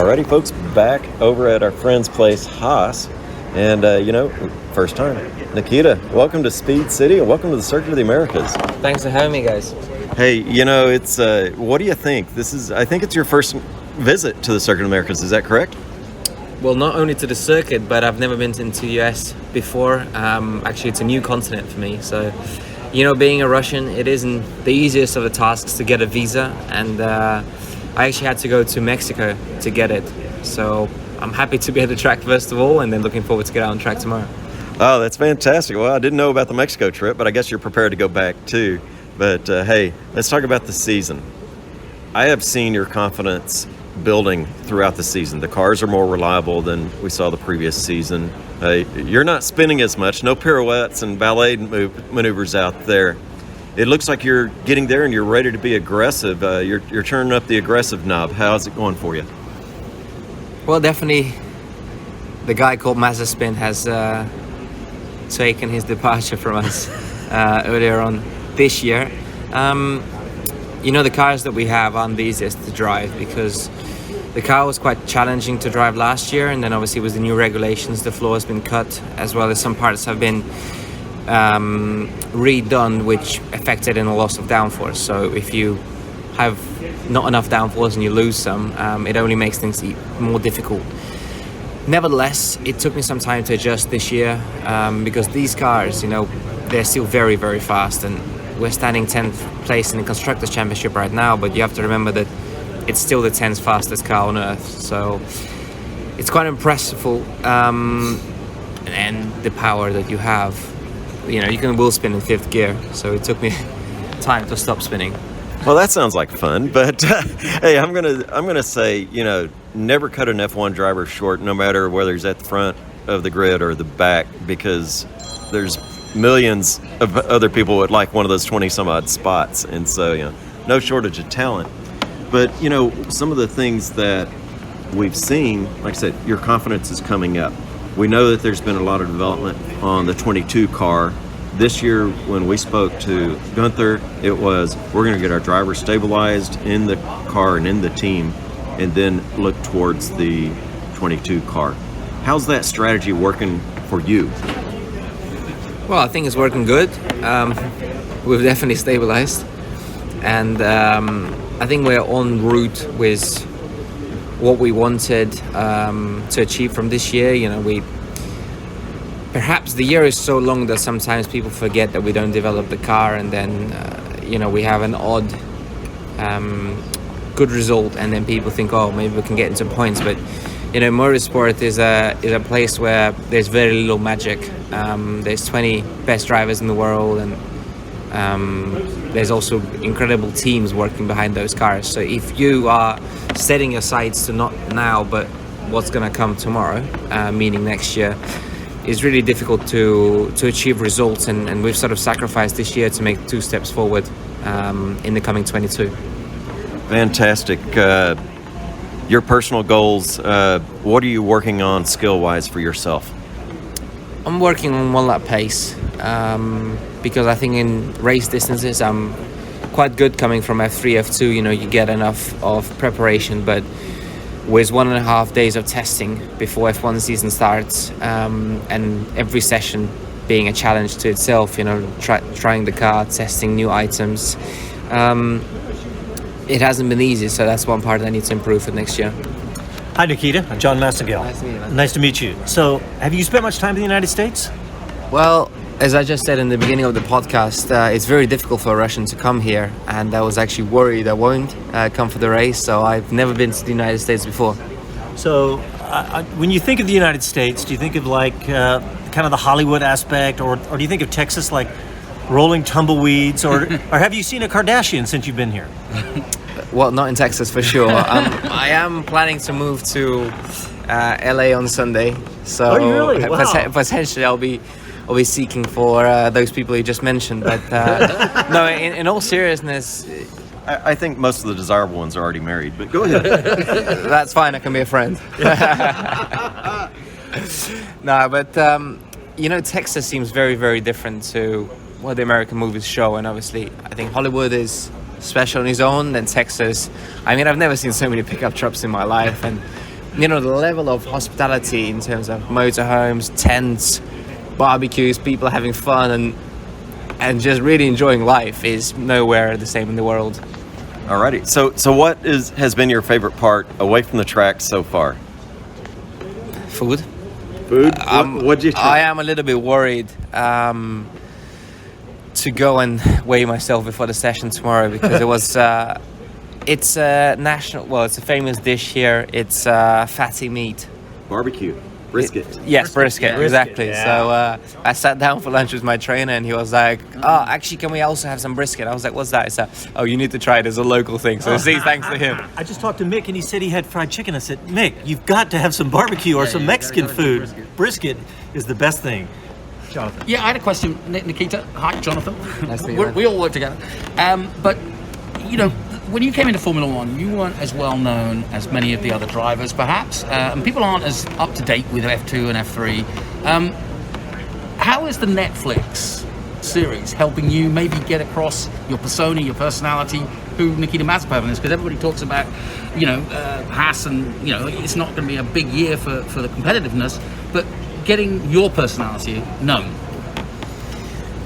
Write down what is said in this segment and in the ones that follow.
Alrighty, folks, back over at our friend's place, Haas. And, first time. Nikita, welcome to Speed City and welcome to the Circuit of the Americas. Thanks for having me, guys. Hey, it's, what do you think? I think it's your first visit to the Circuit of the Americas, is that correct? Well, not only to the circuit, but I've never been into the US before. Actually, it's a new continent for me. So, being a Russian, it isn't the easiest of the tasks to get a visa. And I actually had to go to Mexico to get it. So I'm happy to be at the track first of all, and then looking forward to get out on track tomorrow. Oh, that's fantastic. Well, I didn't know about the Mexico trip, but I guess you're prepared to go back too. But hey, let's talk about the season. I have seen your confidence building throughout the season. The cars are more reliable than we saw the previous season. You're not spinning as much, no pirouettes and ballet maneuvers out there. It looks like you're getting there and you're ready to be aggressive. You're turning up the aggressive knob. How's it going for you? Well, definitely the guy called Mazepin has taken his departure from us earlier on this year. The cars that we have aren't the easiest to drive because the car was quite challenging to drive last year, and then obviously with the new regulations, the floor has been cut, as well as some parts have been redone, which affected in a loss of downforce. So if you have not enough downforce and you lose some, it only makes things more difficult. Nevertheless, it took me some time to adjust this year because these cars, they're still very, very fast, and we're standing 10th place in the Constructors' Championship right now, but you have to remember that it's still the 10th fastest car on Earth. So it's quite impressive, and the power that you have. You can wheel spin in 5th gear, so it took me time to stop spinning. Well, that sounds like fun, but hey, I'm gonna say, never cut an F1 driver short, no matter whether he's at the front of the grid or the back, because there's millions of other people would like one of those 20 some odd spots, and so no shortage of talent. But some of the things that we've seen, like I said, your confidence is coming up. We know that there's been a lot of development on the 22 car. This year, when we spoke to Gunther, it was, we're going to get our driver stabilized in the car and in the team, and then look towards the 22 car. How's that strategy working for you? Well, I think it's working good. We've definitely stabilized, and I think we're en route with what we wanted to achieve from this year. Perhaps the year is so long that sometimes people forget that we don't develop the car, and then we have an odd good result, and then people think, oh, maybe we can get into points. But motorsport is a place where there's very little magic. There's 20 best drivers in the world, and there's also incredible teams working behind those cars. So if you are setting your sights to not now, but what's going to come tomorrow, meaning next year, it's really difficult to achieve results, and we've sort of sacrificed this year to make 2 steps forward in the coming 22. Fantastic. Your personal goals, what are you working on skill-wise for yourself? I'm working on 1 lap pace because I think in race distances I'm quite good coming from F3, F2. You get enough of preparation, but with 1.5 days of testing before F1 season starts, and every session being a challenge to itself, trying the car, testing new items. It hasn't been easy, so that's one part I need to improve for next year. Hi, Nikita. I'm John Massengill. Nice to meet you, man. Nice to meet you. So, have you spent much time in the United States? Well, as I just said in the beginning of the podcast, it's very difficult for a Russian to come here, and I was actually worried I won't come for the race, so I've never been to the United States before. So, when you think of the United States, do you think of kind of the Hollywood aspect, or do you think of Texas like rolling tumbleweeds, or have you seen a Kardashian since you've been here? Well, not in Texas for sure. I am planning to move to LA on Sunday, so oh, really? Wow. Potentially I'll be seeking for those people you just mentioned. But no, in all seriousness, I think most of the desirable ones are already married, but go ahead. That's fine. I can be a friend. No, but Texas seems very, very different to what the American movies show, and obviously I think Hollywood is special on its own, and Texas, I've never seen so many pickup trucks in my life, and you know, the level of hospitality in terms of motorhomes, tents, barbecues, people having fun and just really enjoying life is nowhere the same in the world. Alrighty. So what has been your favorite part away from the track so far? Food. Food? What'd you try? I am a little bit worried to go and weigh myself before the session tomorrow because it was it's a it's a famous dish here. It's fatty meat. Barbecue. Brisket. Yes, brisket, Yeah. exactly. Yeah. So I sat down for lunch with my trainer and he was like, oh, actually, can we also have some brisket? I was like, what's that? He said, oh, you need to try it as a local thing. So see, thanks to him. I just talked to Mick and he said he had fried chicken. I said, Mick, you've got to have some barbecue or some Mexican food. Brisket is the best thing. Jonathan. Yeah, I had a question, Nikita. Hi, Jonathan. Nice to meet you. We all work together. But, you know, when you came into Formula One, you weren't as well known as many of the other drivers, perhaps, and people aren't as up to date with F2 and F3. How is the Netflix series helping you maybe get across your persona, your personality, who Nikita Mazepin is? Because everybody talks about, you know, Haas, and you know, it's not going to be a big year for the competitiveness, but getting your personality known.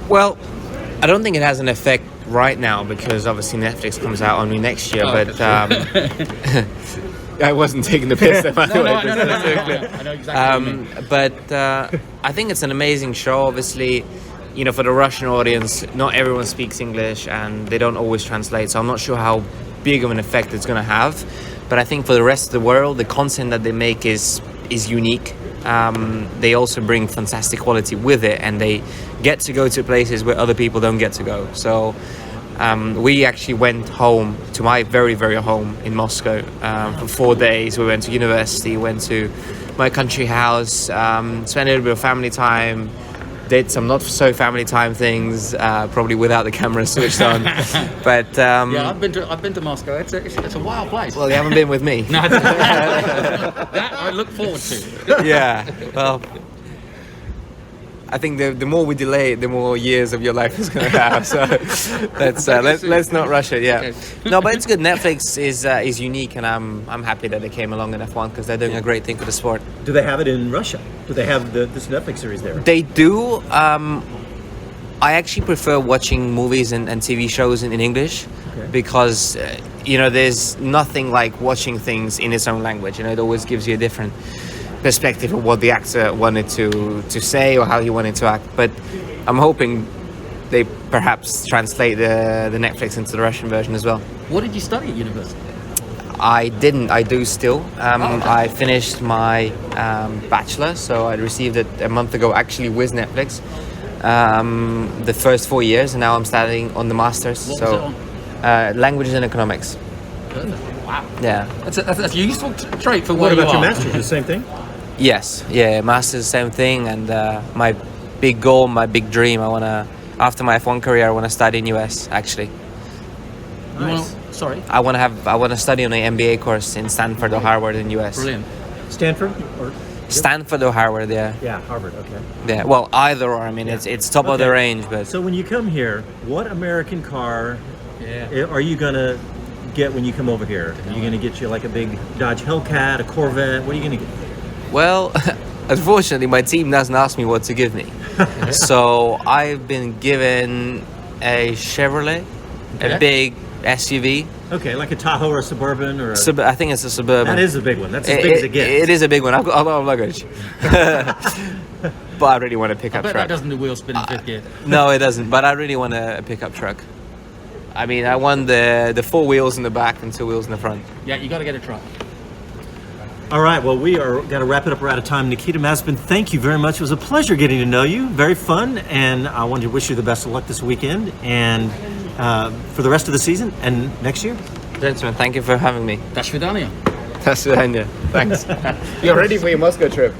Well, I don't think it has an effect right now because obviously Netflix comes out only next year. But I wasn't taking the piss. By the way. I know exactly what you mean. But I think it's an amazing show. Obviously, you know, for the Russian audience, not everyone speaks English and they don't always translate. So I'm not sure how big of an effect it's going to have. But I think for the rest of the world, the content that they make is unique. They also bring fantastic quality with it, and they get to go to places where other people don't get to go. So we actually went home to my very, very home in Moscow for 4 days. We went to university, went to my country house, spent a little bit of family time, did some not so family time things, probably without the camera switched on. But Yeah, I've been to Moscow. It's a wild place. well, you haven't been with me. No, that I look forward to. Yeah, well, I think the more we delay it, the more years of your life is going to have. So let's not rush it. Yeah, Okay. no, but it's good. Netflix is unique, and I'm happy that they came along in F1 because they're doing a great thing for the sport. Do they have it in Russia? Do they have this Netflix series there? They do. I actually prefer watching movies and TV shows in English because you know, there's nothing like watching things in its own language. You know, it always gives you a different perspective of what the actor wanted to say or how he wanted to act. But I'm hoping they perhaps translate the Netflix into the Russian version as well. What did you study at university? I didn't. I do still. I finished my bachelor, so I received it a month ago, actually with Netflix. The first 4 years, and now I'm studying on the masters. What so was it on? languages and economics. Wow. Yeah. That's a useful trait for What where you about your are. master's? The same thing? Yes. Yeah. Masters, same thing. And my big goal, my big dream, after my F1 career, I wanna study in US. Actually, Nice. Sorry. I wanna study on an MBA course in Stanford or Harvard in US. Brilliant. Stanford? Or Stanford or Harvard. Yeah. yeah, Harvard. Okay. Yeah. Well, either or. I mean, it's top of the Okay. range, but. So when you come here, what American car Yeah. are you gonna get when you come over here? Are you gonna get you like a big Dodge Hellcat, a Corvette? What are you gonna get? Well, unfortunately, my team doesn't ask me what to give me. So I've been given a Chevrolet, Okay. a big SUV. Okay, like a Tahoe or a Suburban or a... I think it's a Suburban. That is a big one. That's as big as it gets. It is a big one. I've got a lot of luggage. But I really want a I pickup bet truck. that doesn't do wheel spin in fifth gear. No, it doesn't. But I really want a pickup truck. I mean, I want the 4 wheels in the back and 2 wheels in the front. Yeah, you got to get a truck. All right, well, we are got to wrap it up. We're out of time. Nikita Mazepin, thank you very much. It was a pleasure getting to know you. Very fun, and I wanted to wish you the best of luck this weekend and for the rest of the season and next year. Gentlemen, thank you for having me. До свидания. Thanks. You're ready for your Moscow trip.